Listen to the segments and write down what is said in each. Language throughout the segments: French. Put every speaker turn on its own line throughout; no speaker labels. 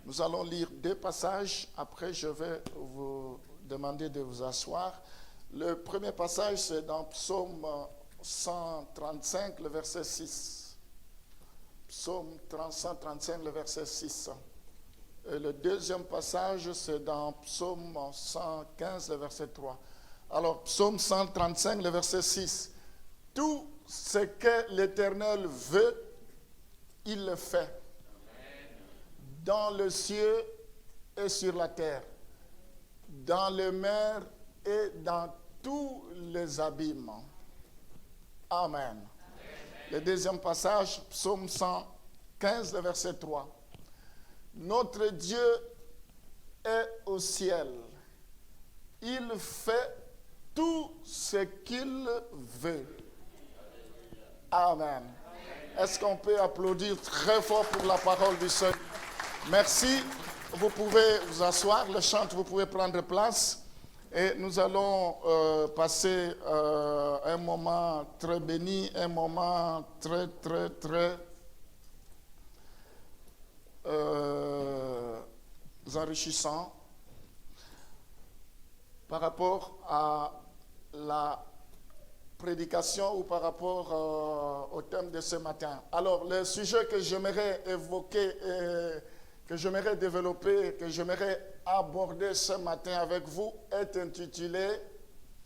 Nous allons lire 2 passages. Après, je vais vous demander de vous asseoir. Le premier passage, c'est dans Psaume 135, le verset 6. Psaume 135, le verset 6. Et le deuxième passage, c'est dans Psaume 115, le verset 3. Alors, Psaume 135, le verset 6. Tout ce que l'Éternel veut, il le fait. Dans le ciel et sur la terre, dans les mers et dans tous les abîmes. Amen. Le deuxième passage, Psaume 115, le verset 3. Notre Dieu est au ciel. Il fait tout ce qu'il veut. Amen. Est-ce qu'on peut applaudir très fort pour la parole du Seigneur? Merci. Vous pouvez vous asseoir. Le chant, vous pouvez prendre place. Et nous allons passer un moment très béni, un moment très enrichissant par rapport à la prédication ou par rapport au thème de ce matin. Alors, le sujet que j'aimerais évoquer, que j'aimerais développer, que j'aimerais aborder ce matin avec vous est intitulé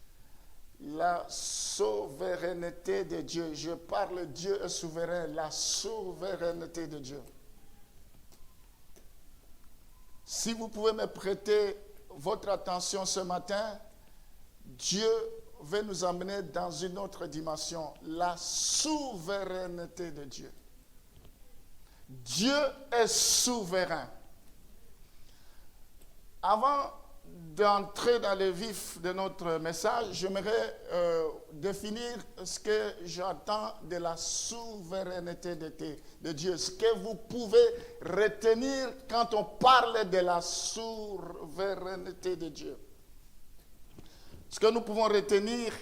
« La souveraineté de Dieu ». Je parle Dieu est souverain, la souveraineté de Dieu. Si vous pouvez me prêter votre attention ce matin, Dieu veut nous emmener dans une autre dimension, la souveraineté de Dieu. Dieu est souverain. Avant d'entrer dans le vif de notre message, j'aimerais définir ce que j'entends de la souveraineté de Dieu. Ce que vous pouvez retenir quand on parle de la souveraineté de Dieu. Ce que nous pouvons retenir,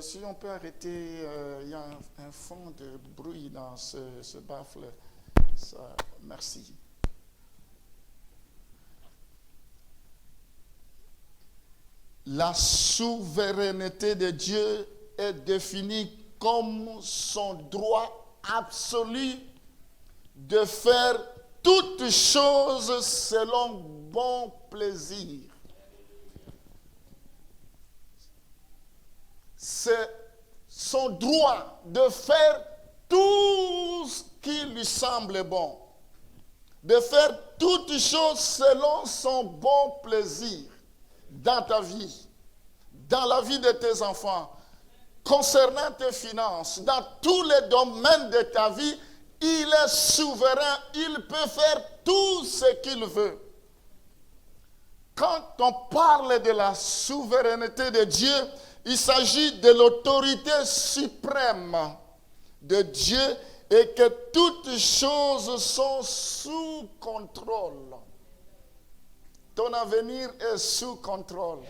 si on peut arrêter, il y a un fond de bruit dans ce baffle. Ça, merci. La souveraineté de Dieu est définie comme son droit absolu de faire toutes choses selon bon plaisir. C'est son droit de faire tout ce qui lui semble bon, de faire toutes choses selon son bon plaisir dans ta vie, dans la vie de tes enfants, concernant tes finances, dans tous les domaines de ta vie. Il est souverain, il peut faire tout ce qu'il veut. Quand on parle de la souveraineté de Dieu, il s'agit de l'autorité suprême de Dieu et que toutes choses sont sous contrôle. Ton avenir est sous contrôle.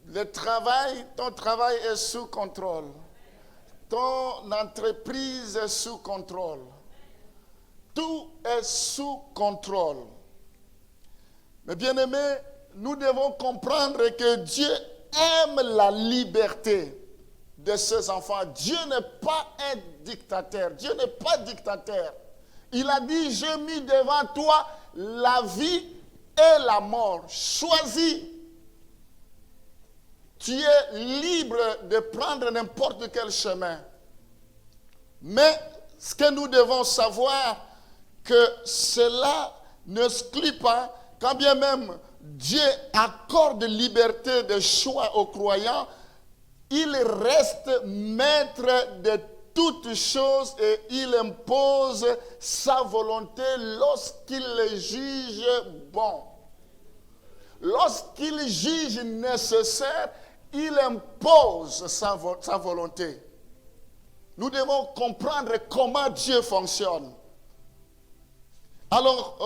Le travail, ton travail est sous contrôle. Ton entreprise est sous contrôle. Tout est sous contrôle. Mais bien aimés, nous devons comprendre que Dieu aime la liberté de ses enfants. Dieu n'est pas un dictateur. Dieu n'est pas dictateur. Il a dit, j'ai mis devant toi la vie et la mort. Choisis. Tu es libre de prendre n'importe quel chemin. Mais ce que nous devons savoir, que cela n'exclut pas, quand bien même Dieu accorde liberté de choix aux croyants, il reste maître de toutes choses et il impose sa volonté lorsqu'il le juge bon. Lorsqu'il juge nécessaire, il impose sa volonté. Nous devons comprendre comment Dieu fonctionne. Alors,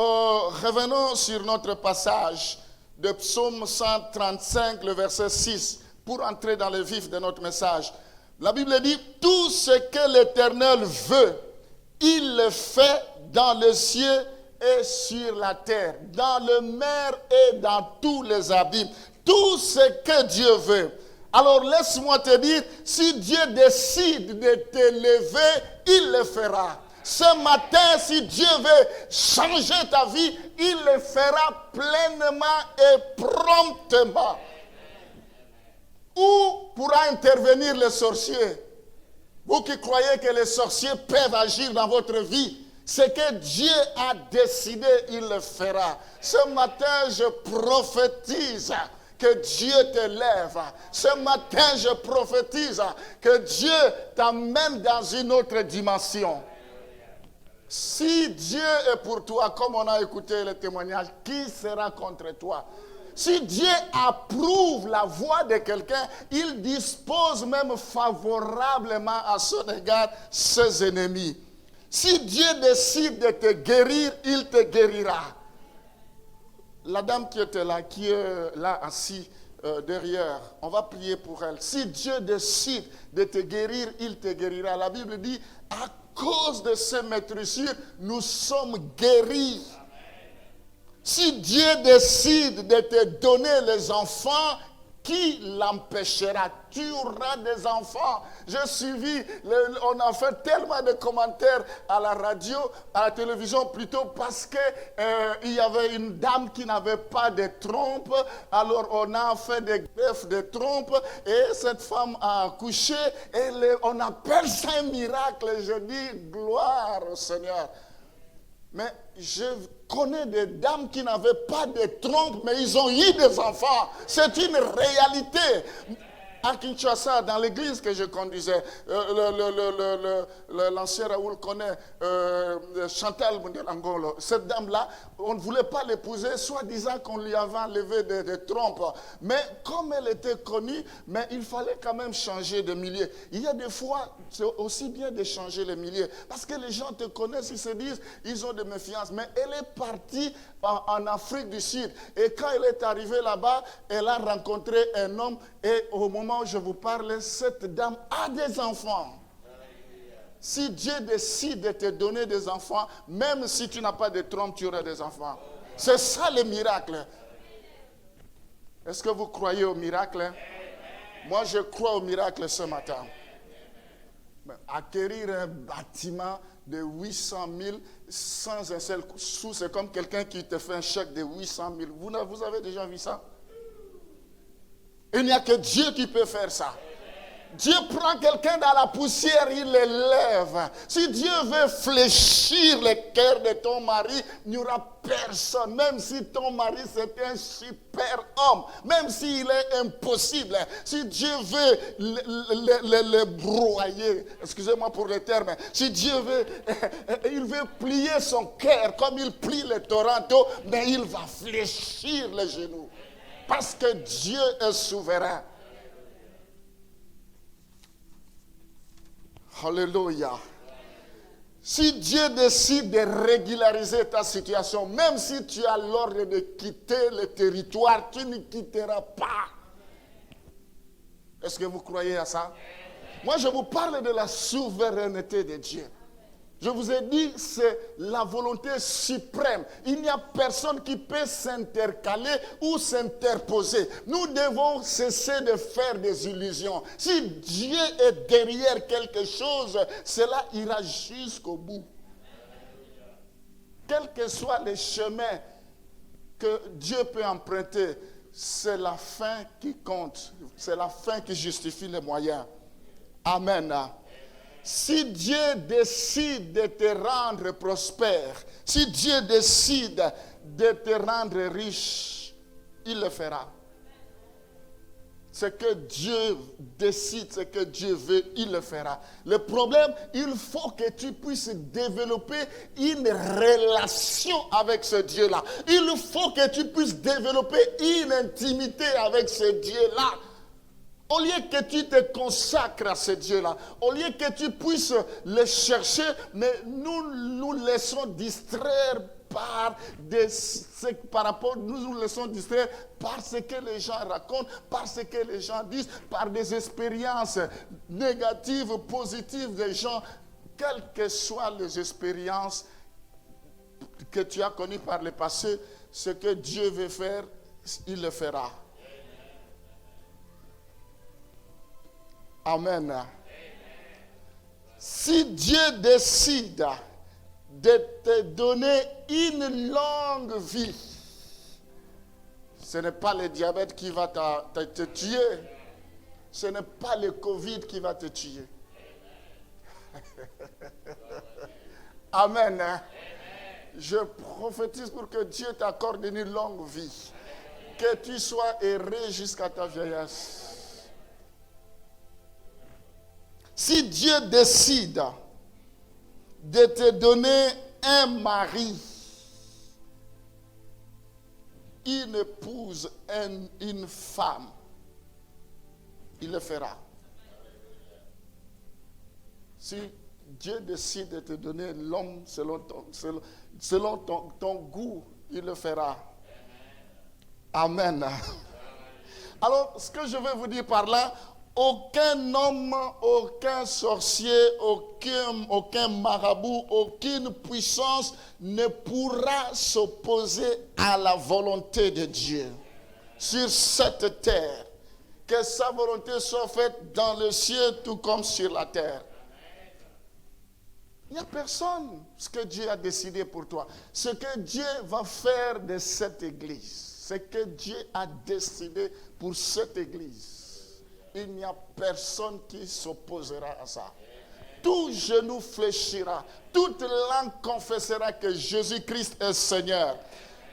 revenons sur notre passage de Psaume 135, le verset 6, pour entrer dans le vif de notre message. La Bible dit, tout ce que l'Éternel veut, il le fait dans le ciel et sur la terre, dans le mer et dans tous les abîmes. Tout ce que Dieu veut. Alors laisse-moi te dire, si Dieu décide de t'élever, il le fera. Ce matin, si Dieu veut changer ta vie, il le fera pleinement et promptement. Où pourra intervenir le sorcier? Vous qui croyez que les sorciers peuvent agir dans votre vie, ce que Dieu a décidé, il le fera. Ce matin, je prophétise que Dieu t'élève. Ce matin, je prophétise que Dieu t'amène dans une autre dimension. Si Dieu est pour toi, comme on a écouté le témoignage, qui sera contre toi? Si Dieu approuve la voix de quelqu'un, il dispose même favorablement à son égard ses ennemis. Si Dieu décide de te guérir, il te guérira. La dame qui était là, qui est là assise derrière, on va prier pour elle. Si Dieu décide de te guérir, il te guérira. La Bible dit, à cause de ces maîtrisures, nous sommes guéris. Si Dieu décide de te donner les enfants, qui l'empêchera? Tu auras des enfants. J'ai suivi, on a fait tellement de commentaires à la radio, à la télévision plutôt, parce que il y avait une dame qui n'avait pas de trompe. Alors on a fait des greffes de trompe et cette femme a accouché. Et on appelle ça un miracle. Je dis gloire au Seigneur. Mais je connais des dames qui n'avaient pas de trompe, mais ils ont eu des enfants. C'est une réalité. À Kinshasa, dans l'église que je conduisais, l'ancien Raoul connaît, Chantal Mundelangolo, cette dame-là, on ne voulait pas l'épouser, soi-disant qu'on lui avait enlevé des trompes. Mais comme elle était connue, mais il fallait quand même changer de milieu. Il y a des fois, c'est aussi bien de changer le milieu, parce que les gens te connaissent, ils se disent, ils ont de méfiance. Mais elle est partie en Afrique du Sud. Et quand elle est arrivée là-bas, elle a rencontré un homme, et au moment où je vous parle, cette dame a des enfants. Si Dieu décide de te donner des enfants, même si tu n'as pas de trompe, tu auras des enfants. C'est ça le miracle. Est-ce que vous croyez au miracle? Moi, je crois au miracle ce matin. Acquérir un bâtiment de 800 000 sans un seul sou, c'est comme quelqu'un qui te fait un chèque de 800 000. Vous avez déjà vu ça? Il n'y a que Dieu qui peut faire ça. Dieu prend quelqu'un dans la poussière, il l'élève. Si Dieu veut fléchir le cœur de ton mari, il n'y aura personne. Même si ton mari c'est un super homme, même s'il est impossible, si Dieu veut le broyer, excusez-moi pour le terme, si Dieu veut, il veut plier son cœur comme il plie le Toronto, mais il va fléchir les genoux. Parce que Dieu est souverain. Alléluia. Si Dieu décide de régulariser ta situation, même si tu as l'ordre de quitter le territoire, tu ne quitteras pas. Est-ce que vous croyez à ça? Moi, je vous parle de la souveraineté de Dieu. Je vous ai dit, c'est la volonté suprême. Il n'y a personne qui peut s'intercaler ou s'interposer. Nous devons cesser de faire des illusions. Si Dieu est derrière quelque chose, cela ira jusqu'au bout. Quel que soit le chemin que Dieu peut emprunter, c'est la fin qui compte. C'est la fin qui justifie les moyens. Amen. Si Dieu décide de te rendre prospère, si Dieu décide de te rendre riche, il le fera. Ce que Dieu décide, ce que Dieu veut, il le fera. Le problème, il faut que tu puisses développer une relation avec ce Dieu-là. Il faut que tu puisses développer une intimité avec ce Dieu-là. Au lieu que tu te consacres à ce Dieu-là, au lieu que tu puisses le chercher, mais nous laissons distraire nous nous laissons distraire par ce que les gens racontent, par ce que les gens disent, par des expériences négatives, positives des gens. Quelles que soient les expériences, que tu as connu par le passé, ce que Dieu veut faire, il le fera. Amen. Si Dieu décide de te donner une longue vie, ce n'est pas le diabète qui va te tuer. Ce n'est pas le Covid qui va te tuer. Amen. Je prophétise pour que Dieu t'accorde une longue vie. Que tu sois heureux jusqu'à ta vieillesse. Si Dieu décide de te donner un mari, une épouse, une femme, il le fera. Si Dieu décide de te donner l'homme selon ton goût, il le fera. Amen. Alors, ce que je vais vous dire par là, aucun homme, aucun sorcier, aucun marabout, aucune puissance ne pourra s'opposer à la volonté de Dieu sur cette terre. Que sa volonté soit faite dans le ciel tout comme sur la terre. Il n'y a personne ce que Dieu a décidé pour toi. Ce que Dieu va faire de cette église, ce que Dieu a décidé pour cette église, il n'y a personne qui s'opposera à ça. Tout genou fléchira, toute langue confessera que Jésus-Christ est Seigneur.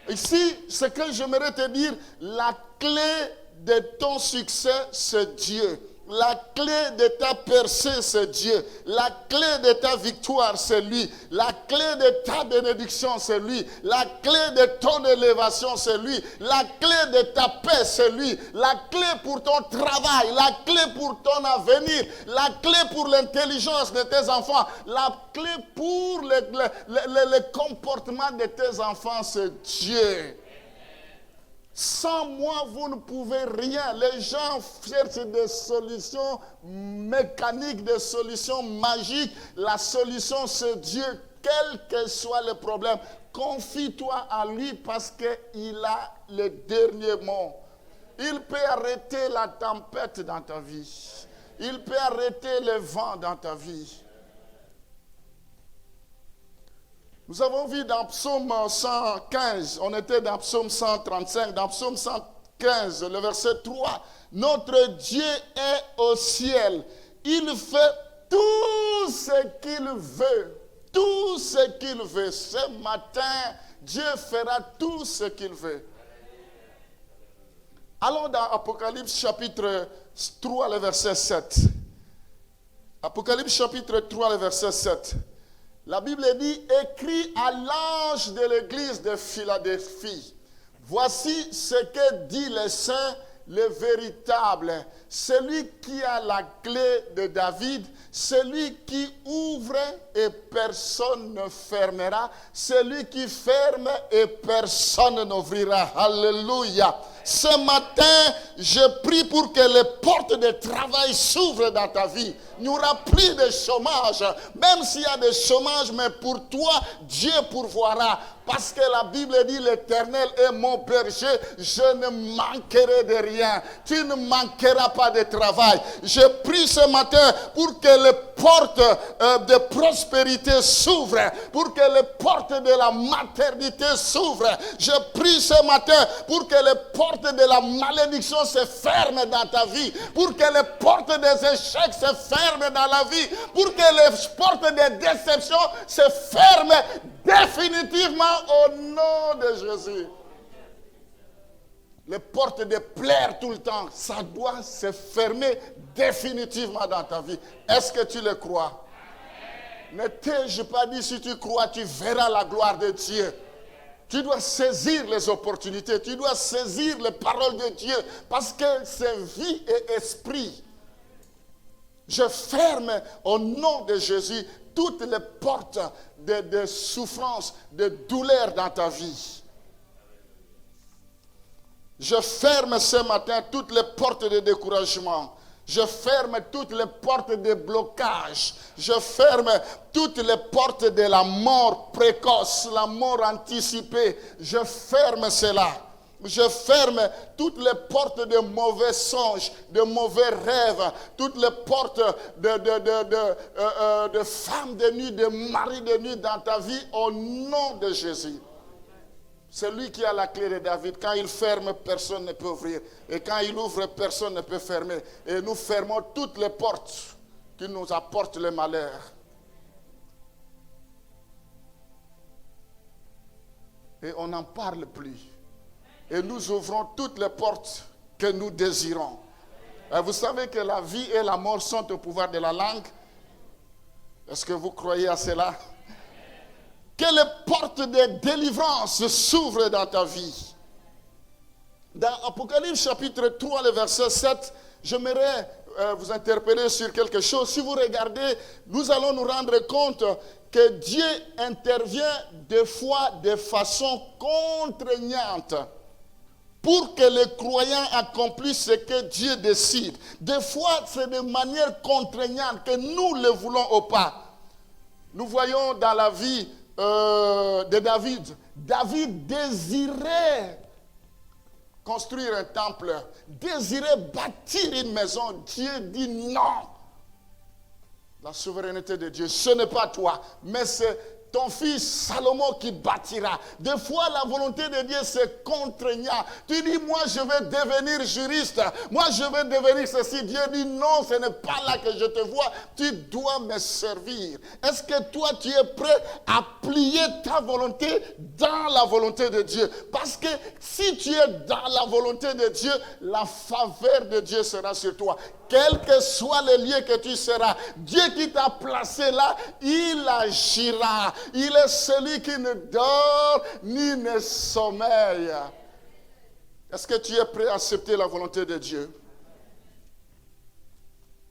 Ici, ce que j'aimerais te dire, la clé de ton succès, c'est Dieu. La clé de ta percée, c'est Dieu. La clé de ta victoire, c'est lui. La clé de ta bénédiction, c'est lui. La clé de ton élévation, c'est lui. La clé de ta paix, c'est lui. La clé pour ton travail, la clé pour ton avenir, la clé pour l'intelligence de tes enfants, la clé pour le comportement de tes enfants, c'est Dieu. Sans moi, vous ne pouvez rien. Les gens cherchent des solutions mécaniques, des solutions magiques. La solution, c'est Dieu, quel que soit le problème. Confie-toi à lui parce qu'il a le dernier mot. Il peut arrêter la tempête dans ta vie. Il peut arrêter le vent dans ta vie. Nous avons vu dans Psaume 115, on était dans Psaume 135, dans Psaume 115, le verset 3. Notre Dieu est au ciel. Il fait tout ce qu'il veut. Tout ce qu'il veut. Ce matin, Dieu fera tout ce qu'il veut. Allons dans Apocalypse chapitre 3, le verset 7. Apocalypse chapitre 3, le verset 7. La Bible dit, écrit à l'ange de l'église de Philadelphie. Voici ce que dit le Saint, le véritable, celui qui a la clé de David, celui qui ouvre et personne ne fermera, celui qui ferme et personne n'ouvrira. Alléluia. Ce matin, je prie pour que les portes de travail s'ouvrent dans ta vie. Il n'y aura plus de chômage. Même s'il y a des chômage, mais pour toi, Dieu pourvoira. Parce que la Bible dit, l'Éternel est mon berger, je ne manquerai de rien. Tu ne manqueras pas de travail. Je prie ce matin pour que les portes de prospérité s'ouvrent, pour que les portes de la maternité s'ouvrent. Je prie ce matin pour que les portes de la malédiction se ferment dans ta vie, pour que les portes des échecs se ferment dans la vie, pour que les portes des déceptions se ferment définitivement au nom de Jésus. Les portes de plaire tout le temps, ça doit se fermer définitivement dans ta vie. Est-ce que tu le crois? Ne t'ai-je pas dit, si tu crois, tu verras la gloire de Dieu. Tu dois saisir les opportunités, tu dois saisir les paroles de Dieu, parce que c'est vie et esprit. Je ferme au nom de Jésus toutes les portes de souffrance, de douleur dans ta vie. Je ferme ce matin toutes les portes de découragement. Je ferme toutes les portes de blocage. Je ferme toutes les portes de la mort précoce, la mort anticipée. Je ferme cela. Je ferme toutes les portes de mauvais songes, de mauvais rêves, toutes les portes de femmes de nuit, de maris de nuit dans ta vie au nom de Jésus. C'est lui qui a la clé de David. Quand il ferme, personne ne peut ouvrir. Et quand il ouvre, personne ne peut fermer. Et nous fermons toutes les portes qui nous apportent le malheur. Et on n'en parle plus. Et nous ouvrons toutes les portes que nous désirons. Et vous savez que la vie et la mort sont au pouvoir de la langue. Est-ce que vous croyez à cela? Que les portes de délivrance s'ouvrent dans ta vie. Dans Apocalypse chapitre 3, le verset 7, j'aimerais vous interpeller sur quelque chose. Si vous regardez, nous allons nous rendre compte que Dieu intervient des fois de façon contraignante pour que les croyants accomplissent ce que Dieu décide. Des fois, c'est de manière contraignante que nous le voulons ou pas. Nous voyons dans la vie de David. David désirait construire un temple, désirait bâtir une maison. Dieu dit non. La souveraineté de Dieu, ce n'est pas toi, mais c'est ton fils Salomon qui bâtira. Des fois, la volonté de Dieu, c'est contraignant. Tu dis, moi, je vais devenir juriste. Moi, je vais devenir ceci. Dieu dit, non, ce n'est pas là que je te vois. Tu dois me servir. Est-ce que toi, tu es prêt à plier ta volonté dans la volonté de Dieu? Parce que si tu es dans la volonté de Dieu, la faveur de Dieu sera sur toi. Quel que soit le lieu que tu seras, Dieu qui t'a placé là, il agira. Il est celui qui ne dort ni ne sommeille. Est-ce que tu es prêt à accepter la volonté de Dieu?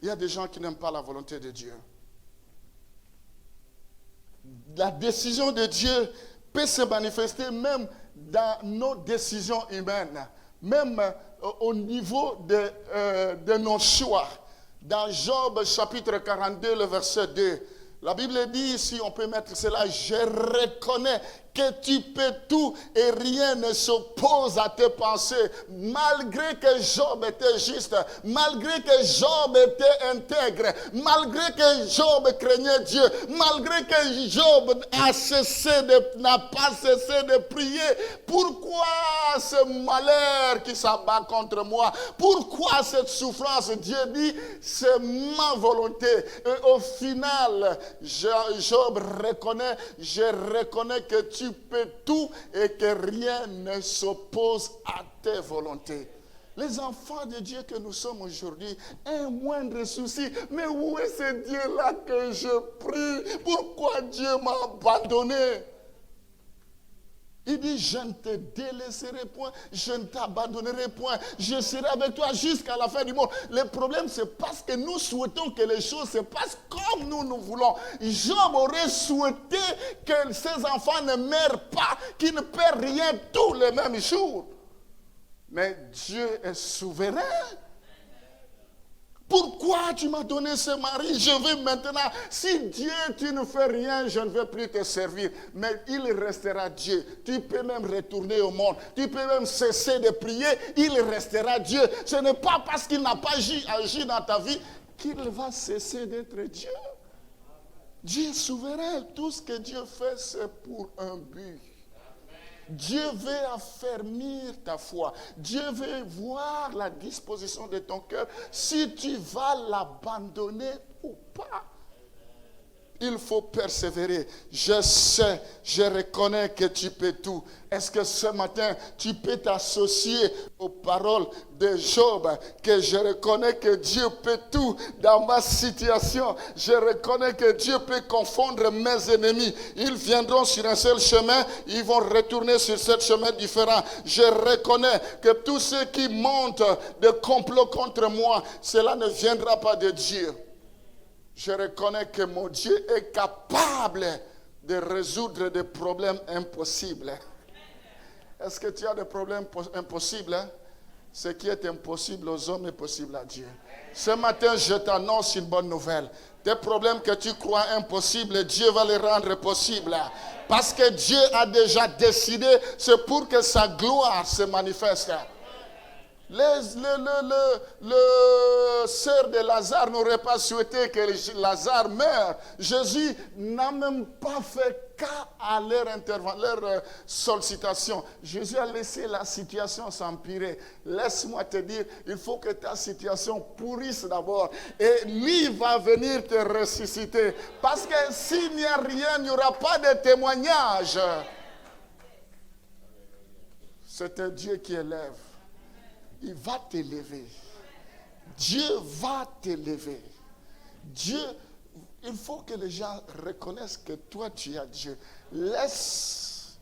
Il y a des gens qui n'aiment pas la volonté de Dieu. La décision de Dieu peut se manifester même dans nos décisions humaines, même au niveau de nos choix. Dans Job chapitre 42, le verset 2, la Bible dit, si on peut mettre cela, je reconnais que tu peux tout et rien ne s'oppose à tes pensées. Malgré que Job était juste, malgré que Job était intègre, malgré que Job craignait Dieu, malgré que Job n'a pas cessé de prier, pourquoi ce malheur qui s'abat contre moi? Pourquoi cette souffrance? Dieu dit, c'est ma volonté. Et au final, Job reconnaît, je reconnais que tu peux tout et que rien ne s'oppose à tes volontés. Les enfants de Dieu que nous sommes aujourd'hui, un moindre souci. Mais où est ce Dieu-là que je prie? Pourquoi Dieu m'a abandonné? Il dit, je ne te délaisserai point, je ne t'abandonnerai point, je serai avec toi jusqu'à la fin du monde. Le problème, c'est parce que nous souhaitons que les choses se passent comme nous voulons. Job aurait souhaité que ses enfants ne meurent pas, qu'ils ne perdent rien tous les mêmes jours. Mais Dieu est souverain. Pourquoi tu m'as donné ce mari? Je vais maintenant, si Dieu, tu ne fais rien, je ne vais plus te servir. Mais il restera Dieu. Tu peux même retourner au monde. Tu peux même cesser de prier. Il restera Dieu. Ce n'est pas parce qu'il n'a pas agi dans ta vie qu'il va cesser d'être Dieu. Dieu est souverain. Tout ce que Dieu fait, c'est pour un but. Dieu veut affermir ta foi. Dieu veut voir la disposition de ton cœur. Si tu vas l'abandonner ou pas. Il faut persévérer. Je sais, je reconnais que tu peux tout. Est-ce que ce matin, tu peux t'associer aux paroles de Job, que je reconnais que Dieu peut tout dans ma situation. Je reconnais que Dieu peut confondre mes ennemis. Ils viendront sur un seul chemin, ils vont retourner sur 7 chemins différents. Je reconnais que tous ceux qui montent de complot contre moi, cela ne viendra pas de Dieu. Je reconnais que mon Dieu est capable de résoudre des problèmes impossibles. Est-ce que tu as des problèmes impossibles? Ce qui est impossible aux hommes est possible à Dieu. Ce matin, je t'annonce une bonne nouvelle. Des problèmes que tu crois impossibles, Dieu va les rendre possibles. Parce que Dieu a déjà décidé, c'est pour que sa gloire se manifeste. Le sœur de Lazare n'aurait pas souhaité que Lazare meure. Jésus n'a même pas fait cas à leur sollicitation. Jésus a laissé la situation s'empirer. Laisse-moi te dire, il faut que ta situation pourrisse d'abord. Et lui va venir te ressusciter. Parce que s'il n'y a rien, il n'y aura pas de témoignage. C'est un Dieu qui élève. Il va t'élever. Dieu va t'élever. Dieu, il faut que les gens reconnaissent que toi tu as Dieu. Laisse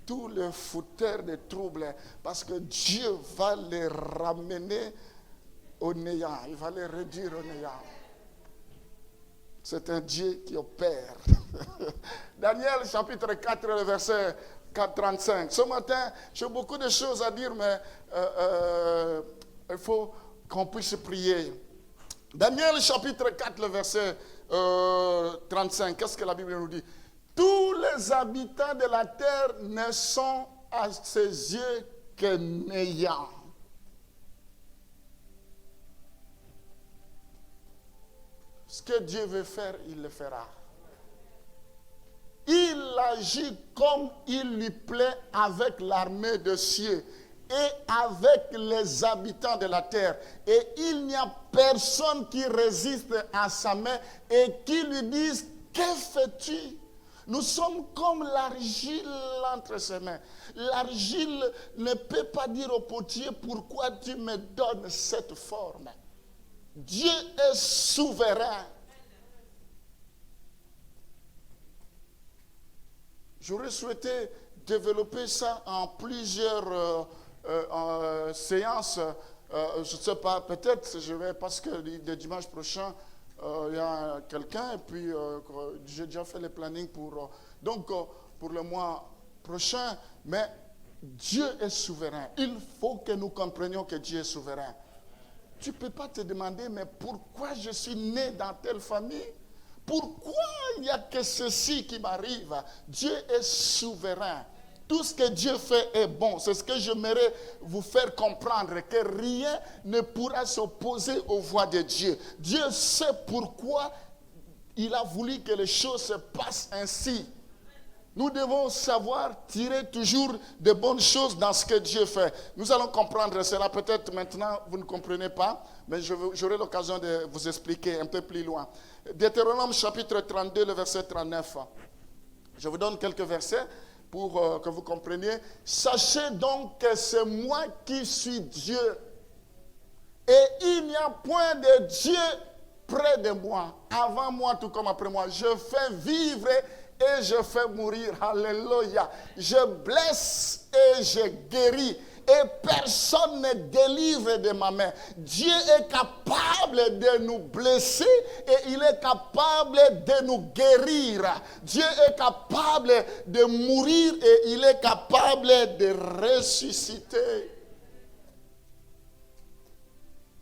tous les fouteurs de troubles parce que Dieu va les ramener au néant. Il va les réduire au néant. C'est un Dieu qui opère. Daniel chapitre 4, le verset 4:35. Ce matin, j'ai beaucoup de choses à dire, mais il faut qu'on puisse prier. Daniel chapitre 4, le verset 35. Qu'est-ce que la Bible nous dit? Tous les habitants de la terre ne sont à ses yeux que néants. Ce que Dieu veut faire, il le fera. Il agit comme il lui plaît avec l'armée de cieux et avec les habitants de la terre. Et il n'y a personne qui résiste à sa main et qui lui dise, que fais-tu? Nous sommes comme l'argile entre ses mains. L'argile ne peut pas dire au potier, pourquoi tu me donnes cette forme? Dieu est souverain. J'aurais souhaité développer ça en plusieurs séances. Je ne sais pas, peut-être je vais, parce que le dimanche prochain, il y a quelqu'un, et puis j'ai déjà fait le planning pour le mois prochain. Mais Dieu est souverain. Il faut que nous comprenions que Dieu est souverain. Tu ne peux pas te demander, mais pourquoi je suis né dans telle famille? Pourquoi il n'y a que ceci qui m'arrive? Dieu est souverain. Tout ce que Dieu fait est bon. C'est ce que j'aimerais vous faire comprendre, que rien ne pourra s'opposer aux voies de Dieu. Dieu sait pourquoi il a voulu que les choses se passent ainsi. Nous devons savoir tirer toujours de bonnes choses dans ce que Dieu fait. Nous allons comprendre cela. Peut-être maintenant, vous ne comprenez pas, mais j'aurai l'occasion de vous expliquer un peu plus loin. Deutéronome chapitre 32, le verset 39. Je vous donne quelques versets pour que vous compreniez. Sachez donc que c'est moi qui suis Dieu. Et il n'y a point de Dieu près de moi, avant moi tout comme après moi. Je fais vivre et je fais mourir. Alléluia. Je blesse et je guéris. Et personne ne délivre de ma main. Dieu est capable de nous blesser et il est capable de nous guérir. Dieu est capable de mourir et il est capable de ressusciter.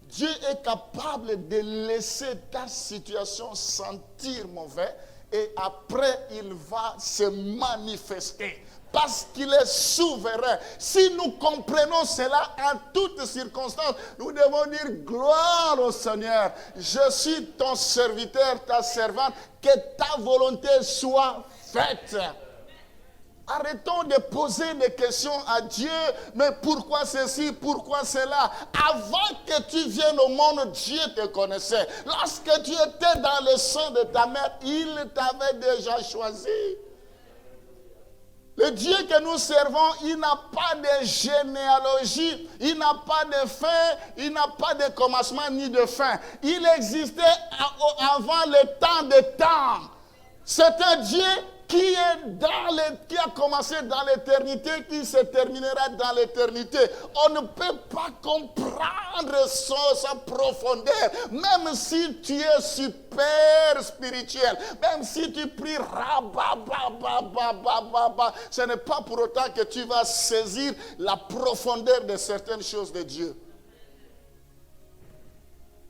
Dieu est capable de laisser ta situation sentir mauvais et après il va se manifester. Parce qu'il est souverain. Si nous comprenons cela en toutes circonstances, nous devons dire gloire au Seigneur. Je suis ton serviteur, ta servante, que ta volonté soit faite. Arrêtons de poser des questions à Dieu. Mais pourquoi ceci, pourquoi cela? Avant que tu viennes au monde, Dieu te connaissait. Lorsque tu étais dans le sein de ta mère, il t'avait déjà choisi. Le Dieu que nous servons, il n'a pas de généalogie, il n'a pas de fin, il n'a pas de commencement ni de fin. Il existait avant le temps des temps. C'est un Dieu qui a commencé dans l'éternité, qui se terminera dans l'éternité. On ne peut pas comprendre sa profondeur, même si tu es super spirituel, même si tu pries, ce n'est pas pour autant que tu vas saisir la profondeur de certaines choses de Dieu.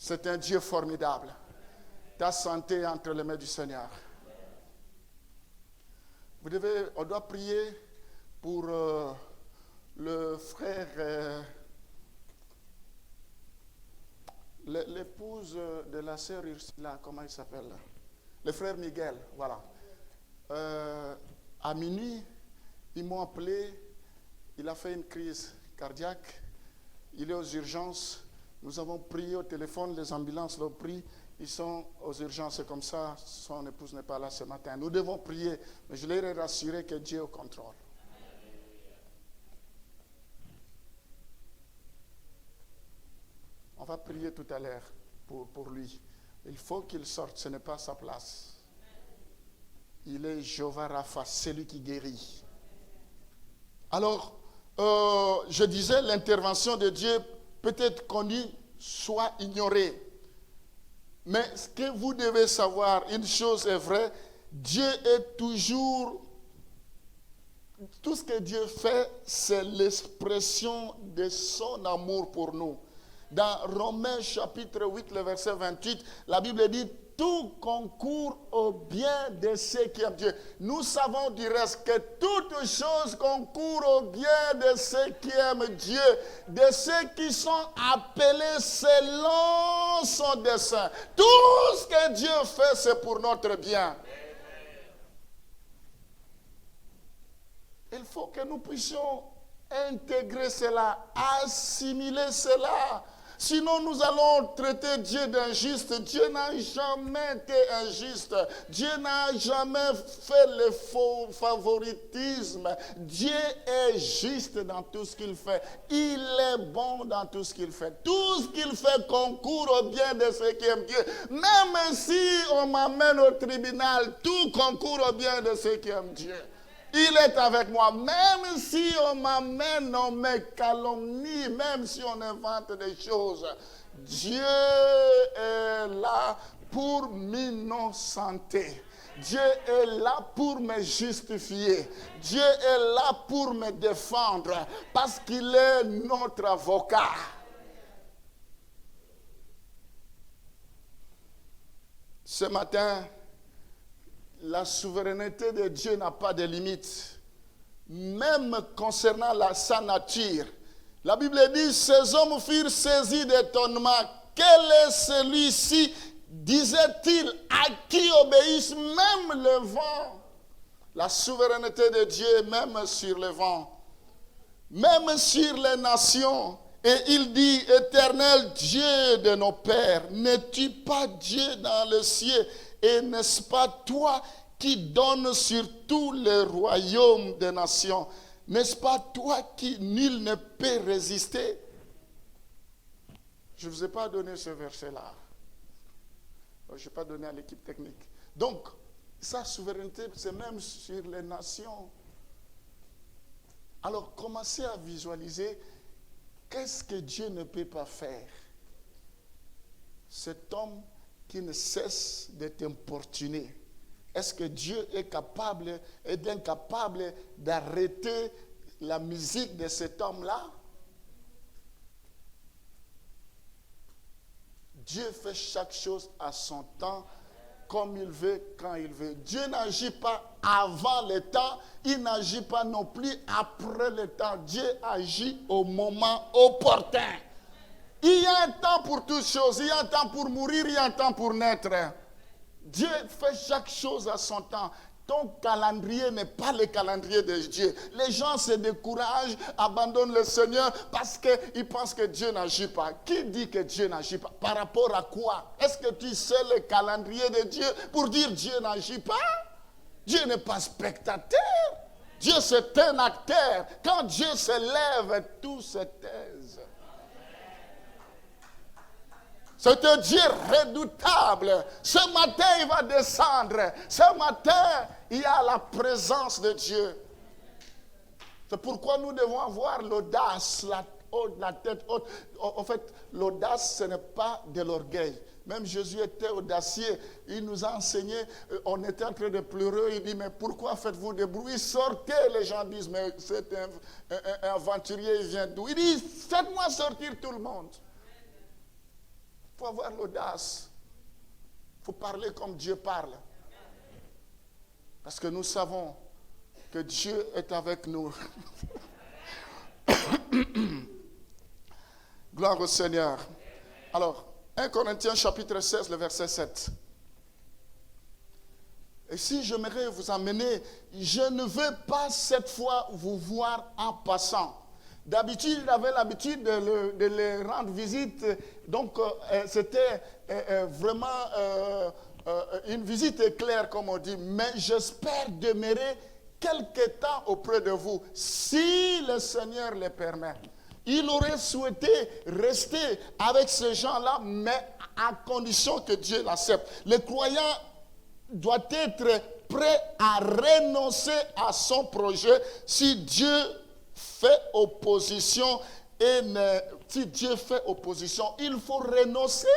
C'est un Dieu formidable. Ta santé est entre les mains du Seigneur. On doit prier pour le frère, l'épouse de la sœur Ursula, comment il s'appelle? Le frère Miguel, voilà. À minuit, ils m'ont appelé, il a fait une crise cardiaque, il est aux urgences. Nous avons prié au téléphone, les ambulances l'ont pris, ils sont aux urgences, c'est comme ça, son épouse n'est pas là ce matin. Nous devons prier, mais je leur ai rassuré que Dieu est au contrôle. On va prier tout à l'heure pour lui. Il faut qu'il sorte, ce n'est pas sa place. Il est Jéhovah Rapha, celui qui guérit. Alors, je disais, l'intervention de Dieu peut être connue, soit ignorée. Mais ce que vous devez savoir, une chose est vraie, Dieu est toujours... Tout ce que Dieu fait, c'est l'expression de son amour pour nous. Dans Romains chapitre 8, le verset 28, la Bible dit « Tout concourt au bien de ceux qui aiment Dieu ». Nous savons du reste que toutes choses concourent au bien de ceux qui aiment Dieu, de ceux qui sont appelés selon son dessein. Tout ce que Dieu fait, c'est pour notre bien. Il faut que nous puissions intégrer cela, assimiler cela. Sinon, nous allons traiter Dieu d'injuste. Dieu n'a jamais été injuste. Dieu n'a jamais fait le faux favoritisme. Dieu est juste dans tout ce qu'il fait. Il est bon dans tout ce qu'il fait. Tout ce qu'il fait concourt au bien de ceux qui aiment Dieu. Même si on m'amène au tribunal, tout concourt au bien de ceux qui aiment Dieu. Il est avec moi. Même si on m'amène, on me calomnie, même si on invente des choses, Dieu est là pour m'innocenter. Dieu est là pour me justifier. Dieu est là pour me défendre parce qu'il est notre avocat. Ce matin, la souveraineté de Dieu n'a pas de limite. Même concernant sa nature. La Bible dit, ces hommes furent saisis d'étonnement. Quel est celui-ci, disait-il, à qui obéissent même le vent? La souveraineté de Dieu, même sur le vent, même sur les nations. Et il dit, Éternel Dieu de nos pères, n'es-tu pas Dieu dans le ciel? Et n'est-ce pas toi qui donnes sur tous les royaumes des nations? N'est-ce pas toi qui nul ne peut résister? Je ne vous ai pas donné ce verset-là. Je n'ai pas donné à l'équipe technique. Donc, sa souveraineté, c'est même sur les nations. Alors, commencez à visualiser qu'est-ce que Dieu ne peut pas faire. Cet homme qui ne cesse de t'importuner. Est-ce que Dieu est incapable d'arrêter la musique de cet homme-là? Dieu fait chaque chose à son temps, comme il veut, quand il veut. Dieu n'agit pas avant le temps, il n'agit pas non plus après le temps. Dieu agit au moment opportun. Il y a un temps pour toutes choses. Il y a un temps pour mourir, il y a un temps pour naître. Dieu fait chaque chose à son temps. Ton calendrier n'est pas le calendrier de Dieu. Les gens se découragent, abandonnent le Seigneur parce qu'ils pensent que Dieu n'agit pas. Qui dit que Dieu n'agit pas? Par rapport à quoi? Est-ce que tu sais le calendrier de Dieu pour dire Dieu n'agit pas? Dieu n'est pas spectateur. Dieu c'est un acteur. Quand Dieu se lève, tout se taise. C'est un Dieu redoutable. Ce matin, il va descendre. Ce matin, il y a la présence de Dieu. C'est pourquoi nous devons avoir l'audace, la tête haute. En fait, l'audace, ce n'est pas de l'orgueil. Même Jésus était audacieux. Il nous a enseigné, on était en train de pleurer. Il dit, mais pourquoi faites-vous des bruits? Sortez. Les gens disent, mais c'est un aventurier, il vient d'où? Il dit, faites-moi sortir tout le monde. faut avoir l'audace. Il faut parler comme Dieu parle. Parce que nous savons que Dieu est avec nous. Gloire au Seigneur. Alors, 1 Corinthiens chapitre 16, le verset 7. Et si j'aimerais vous emmener, je ne veux pas cette fois vous voir en passant. D'habitude, il avait l'habitude de les rendre visite. Donc, c'était vraiment une visite éclair, comme on dit. Mais j'espère demeurer quelque temps auprès de vous, si le Seigneur le permet. Il aurait souhaité rester avec ces gens-là, mais à condition que Dieu l'accepte. Le croyant doit être prêt à renoncer à son projet si Dieu fait opposition. Si Dieu fait opposition, il faut renoncer.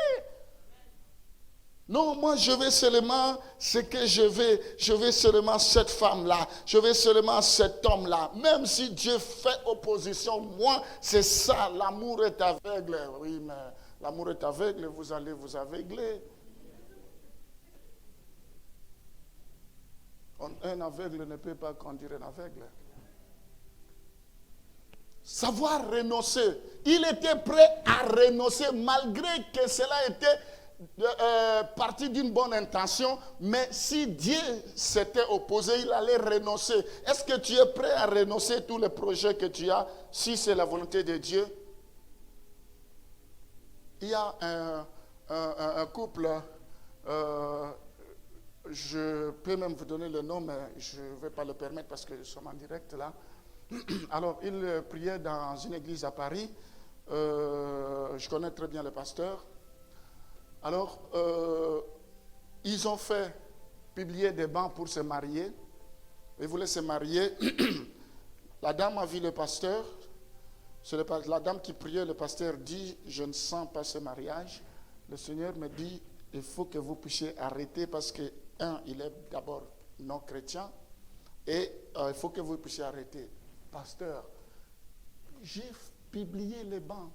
Non, moi je veux seulement ce que je veux seulement cette femme-là, je veux seulement cet homme-là. Même si Dieu fait opposition, moi c'est ça, l'amour est aveugle. Oui, mais l'amour est aveugle, vous allez vous aveugler. Un aveugle ne peut pas conduire un aveugle. Savoir renoncer. Il était prêt à renoncer malgré que cela était parti d'une bonne intention, mais si Dieu s'était opposé, il allait renoncer. Est-ce que tu es prêt à renoncer à tous les projets que tu as, si c'est la volonté de Dieu? Il y a un couple, je peux même vous donner le nom, mais je ne vais pas le permettre parce que nous sommes en direct là. Alors, il priait dans une église à Paris. Je connais très bien le pasteur. Alors, ils ont fait publier des bancs pour se marier. Ils voulaient se marier. La dame a vu le pasteur. C'est la dame qui priait, le pasteur dit, je ne sens pas ce mariage. Le Seigneur me dit, il faut que vous puissiez arrêter parce que, il est d'abord non chrétien et il faut que vous puissiez arrêter. Pasteur, j'ai publié les bancs.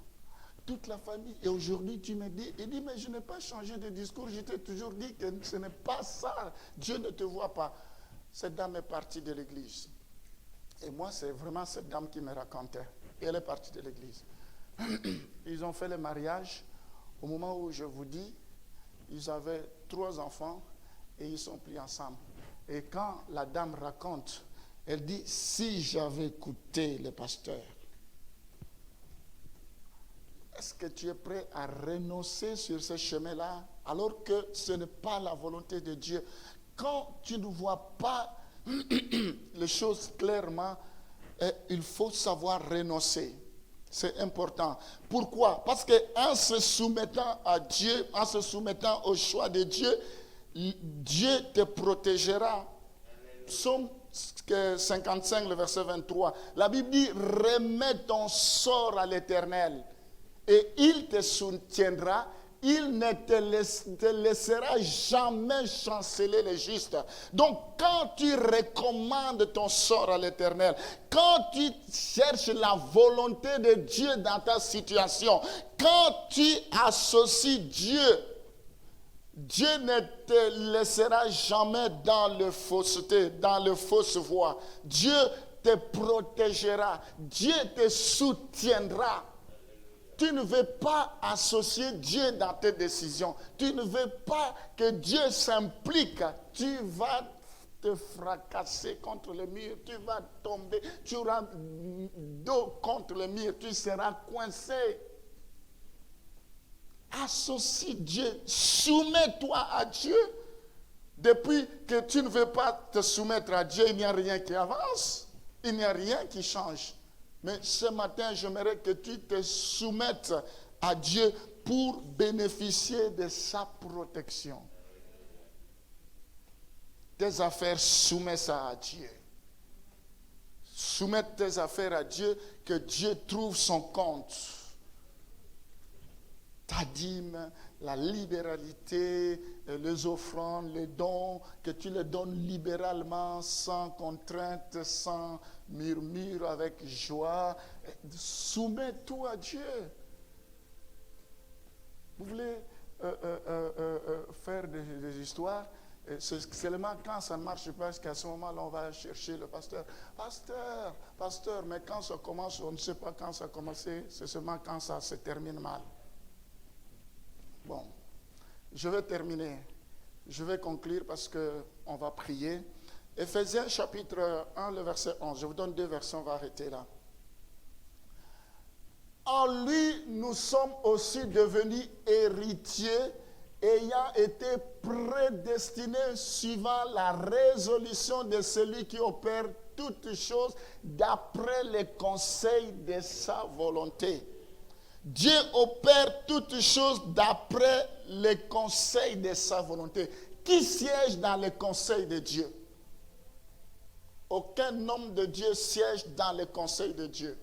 Toute la famille. Et aujourd'hui, tu me dis, il dit, mais je n'ai pas changé de discours. Je t'ai toujours dit que ce n'est pas ça. Dieu ne te voit pas. Cette dame est partie de l'église. Et moi, c'est vraiment cette dame qui me racontait. Et elle est partie de l'église. Ils ont fait le mariage. Au moment où je vous dis, ils avaient 3 enfants et ils sont pris ensemble. Et quand la dame raconte, elle dit, si j'avais écouté le pasteur, est-ce que tu es prêt à renoncer sur ce chemin-là alors que ce n'est pas la volonté de Dieu? Quand tu ne vois pas les choses clairement, il faut savoir renoncer. C'est important. Pourquoi? Parce qu'en se soumettant à Dieu, en se soumettant au choix de Dieu, Dieu te protégera. Psaume 55, le verset 23. La Bible dit, remets ton sort à l'Éternel. Et il te soutiendra, il ne te laissera jamais chanceler le juste. Donc, quand tu recommandes ton sort à l'Éternel, quand tu cherches la volonté de Dieu dans ta situation, quand tu associes Dieu, Dieu ne te laissera jamais dans le fausseté, dans le fausse voie. Dieu te protégera, Dieu te soutiendra. Tu ne veux pas associer Dieu dans tes décisions. Tu ne veux pas que Dieu s'implique. Tu vas te fracasser contre le mur. Tu vas tomber. Tu auras dos contre le mur. Tu seras coincé. Associe Dieu. Soumets-toi à Dieu. Depuis que tu ne veux pas te soumettre à Dieu, il n'y a rien qui avance. Il n'y a rien qui change. Mais ce matin, j'aimerais que tu te soumettes à Dieu pour bénéficier de sa protection. Tes affaires, soumets ça à Dieu. Soumets tes affaires à Dieu, que Dieu trouve son compte. Ta dîme, la libéralité, les offrandes, les dons, que tu les donnes libéralement, sans contrainte, sans murmure, avec joie. Soumets tout à Dieu. Vous voulez faire des histoires. Et c'est seulement quand ça ne marche pas qu'à ce moment-là, on va chercher le pasteur. Pasteur, mais quand ça commence, on ne sait pas quand ça a commencé, c'est seulement quand ça se termine mal. Bon, je vais terminer. Je vais conclure parce qu'on va prier. Éphésiens chapitre 1, le verset 11. Je vous donne 2 versets, on va arrêter là. En lui, nous sommes aussi devenus héritiers, ayant été prédestinés suivant la résolution de celui qui opère toutes choses d'après les conseils de sa volonté. Dieu opère toutes choses d'après les conseils de sa volonté. Qui siège dans les conseils de Dieu? Aucun homme de Dieu siège dans les conseils de Dieu.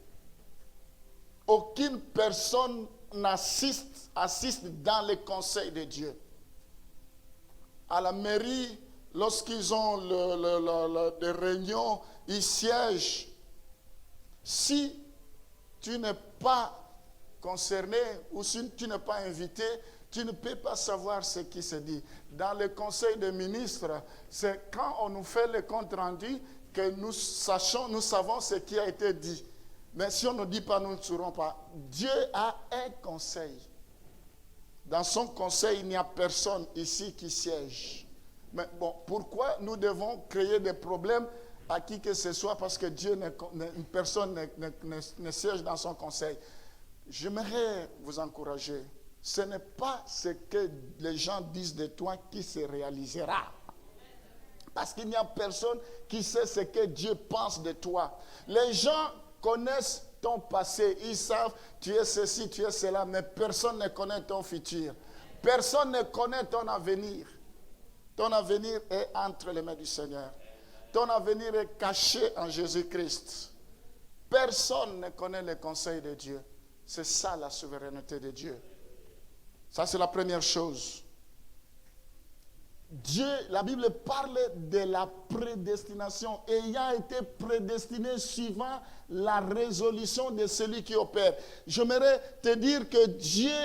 Aucune personne assiste dans les conseils de Dieu. À la mairie, lorsqu'ils ont des réunions, ils siègent. Si tu n'es pas concerné ou si tu n'es pas invité, tu ne peux pas savoir ce qui se dit. Dans le conseil des ministres, c'est quand on nous fait le compte rendu que nous savons ce qui a été dit. Mais si on ne dit pas, nous ne saurons pas. Dieu a un conseil. Dans son conseil, il n'y a personne ici qui siège. Mais bon, pourquoi nous devons créer des problèmes à qui que ce soit parce que personne ne siège dans son conseil? J'aimerais vous encourager. Ce n'est pas ce que les gens disent de toi qui se réalisera. Parce qu'il n'y a personne qui sait ce que Dieu pense de toi. Les gens connaissent ton passé. Ils savent, tu es ceci, tu es cela, mais personne ne connaît ton futur. Personne ne connaît ton avenir. Ton avenir est entre les mains du Seigneur. Ton avenir est caché en Jésus-Christ. Personne ne connaît les conseils de Dieu. C'est ça la souveraineté de Dieu. Ça, c'est la première chose. Dieu, la Bible parle de la prédestination, ayant été prédestiné suivant la résolution de celui qui opère. J'aimerais te dire que Dieu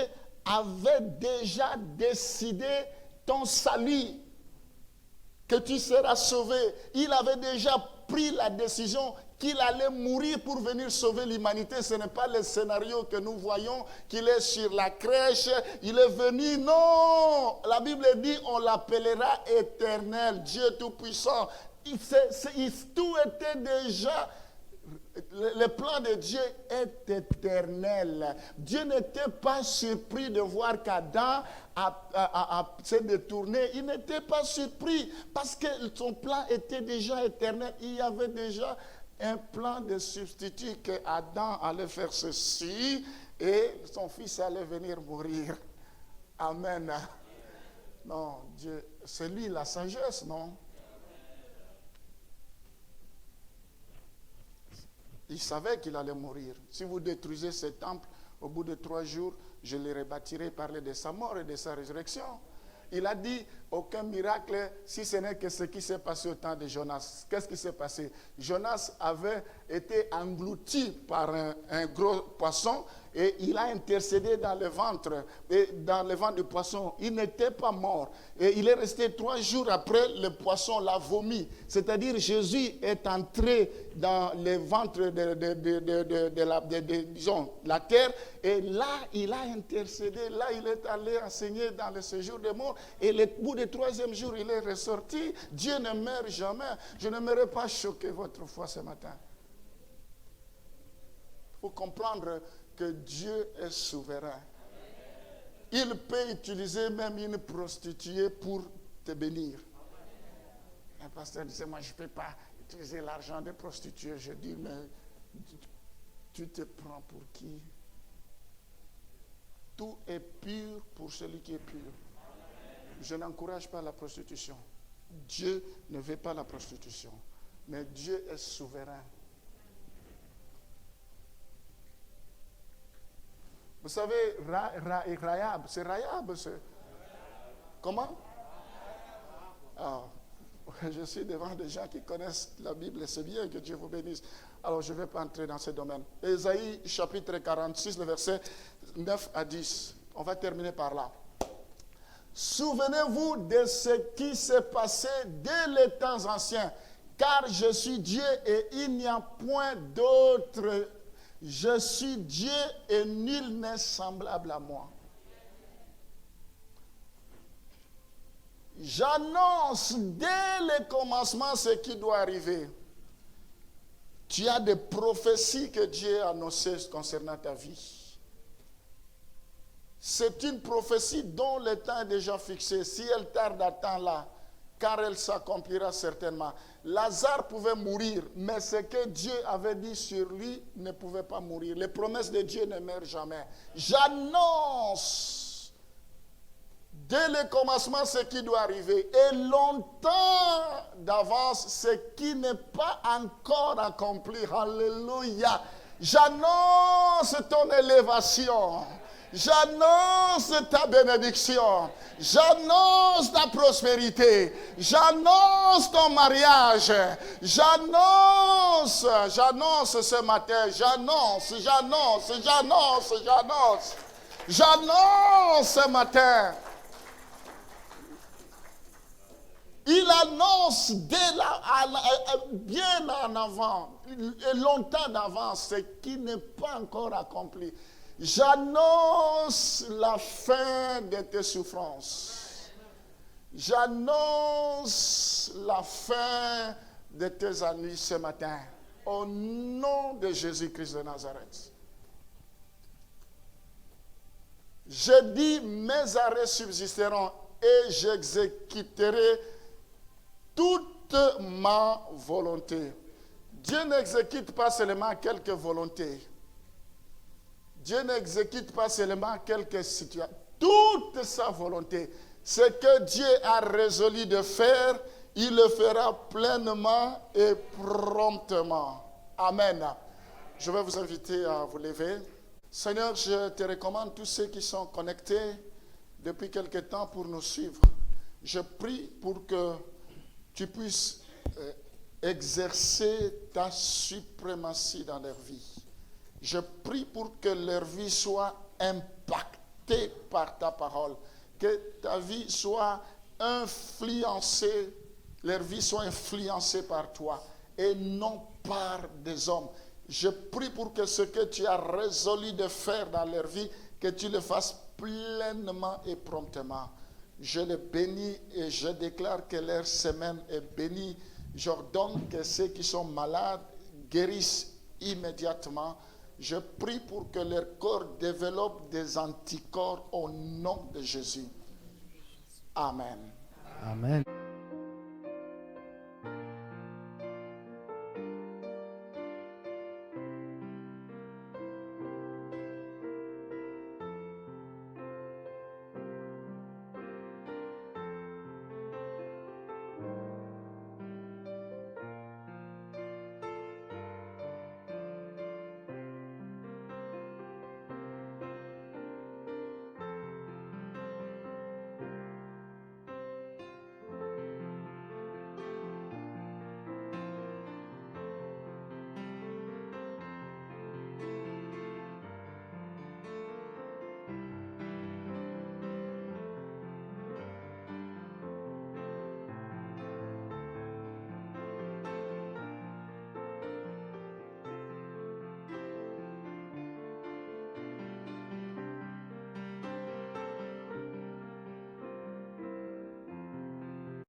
avait déjà décidé ton salut, que tu seras sauvé. Il avait déjà pris la décision qu'il allait mourir pour venir sauver l'humanité. Ce n'est pas le scénario que nous voyons, qu'il est sur la crèche, il est venu. Non, la Bible dit on l'appellera éternel, Dieu Tout-Puissant. Tout était déjà, le plan de Dieu est éternel. Dieu n'était pas surpris de voir qu'Adam s'est détourné. Il n'était pas surpris parce que son plan était déjà éternel. Il y avait déjà un plan de substitut que Adam allait faire ceci et son fils allait venir mourir. Amen. Non, Dieu, c'est lui la sagesse, non? Il savait qu'il allait mourir. Si vous détruisez ce temple, au bout de 3 jours, je le rebâtirai, parler de sa mort et de sa résurrection. Il a dit, aucun miracle, si ce n'est que ce qui s'est passé au temps de Jonas. Qu'est-ce qui s'est passé? Jonas avait été englouti par un gros poisson et il a intercédé dans le ventre. Et dans le ventre du poisson, il n'était pas mort. Et il est resté 3 jours après, le poisson l'a vomi. C'est-à-dire, Jésus est entré dans le ventre de la terre. Et là, il a intercédé. Là, il est allé enseigner dans le séjour des morts. Et au bout du 3e jour, il est ressorti. Dieu ne meurt jamais. Je n'aimerais pas choquer votre foi ce matin. Il faut comprendre que Dieu est souverain. Il peut utiliser même une prostituée pour te bénir. Un pasteur disait, moi je ne peux pas utiliser l'argent des prostituées. Je dis, mais tu te prends pour qui? Tout est pur pour celui qui est pur. Je n'encourage pas la prostitution. Dieu ne veut pas la prostitution. Mais Dieu est souverain. Vous savez, Rahab, c'est Rahab. Comment? Ah, je suis devant des gens qui connaissent la Bible et c'est bien que Dieu vous bénisse. Alors, je ne vais pas entrer dans ce domaine. Ésaïe, chapitre 46, le verset 9 à 10. On va terminer par là. Souvenez-vous de ce qui s'est passé dès les temps anciens, car je suis Dieu et il n'y a point d'autre. Je suis Dieu et nul n'est semblable à moi. J'annonce dès le commencement ce qui doit arriver. Tu as des prophéties que Dieu a annoncées concernant ta vie. C'est une prophétie dont le temps est déjà fixé. Si elle tarde à temps là, car elle s'accomplira certainement. Lazare pouvait mourir, mais ce que Dieu avait dit sur lui ne pouvait pas mourir. Les promesses de Dieu ne meurent jamais. J'annonce dès le commencement ce qui doit arriver et longtemps d'avance ce qui n'est pas encore accompli. Alléluia. J'annonce ton élévation. J'annonce ta bénédiction. J'annonce ta prospérité. J'annonce ton mariage. J'annonce ce matin. J'annonce ce matin. Il annonce bien en avant, et longtemps d'avance, ce qui n'est pas encore accompli. J'annonce la fin de tes souffrances. J'annonce la fin de tes ennuis ce matin. Au nom de Jésus-Christ de Nazareth. Je dis, mes arrêts subsisteront et j'exécuterai toute ma volonté. Dieu n'exécute pas seulement quelques volontés. Dieu n'exécute pas seulement quelques situations. Toute sa volonté. Ce que Dieu a résolu de faire, il le fera pleinement et promptement. Amen. Je vais vous inviter à vous lever. Seigneur, je te recommande tous ceux qui sont connectés depuis quelque temps pour nous suivre. Je prie pour que tu puisses exercer ta suprématie dans leur vie. Je prie pour que leur vie soit impactée par ta parole, que ta vie soit influencée, leur vie soit influencée par toi et non par des hommes. Je prie pour que ce que tu as résolu de faire dans leur vie, que tu le fasses pleinement et promptement. Je les bénis et je déclare que leur semaine est bénie. J'ordonne que ceux qui sont malades guérissent immédiatement. Je prie pour que leur corps développe des anticorps au nom de Jésus. Amen.
Amen.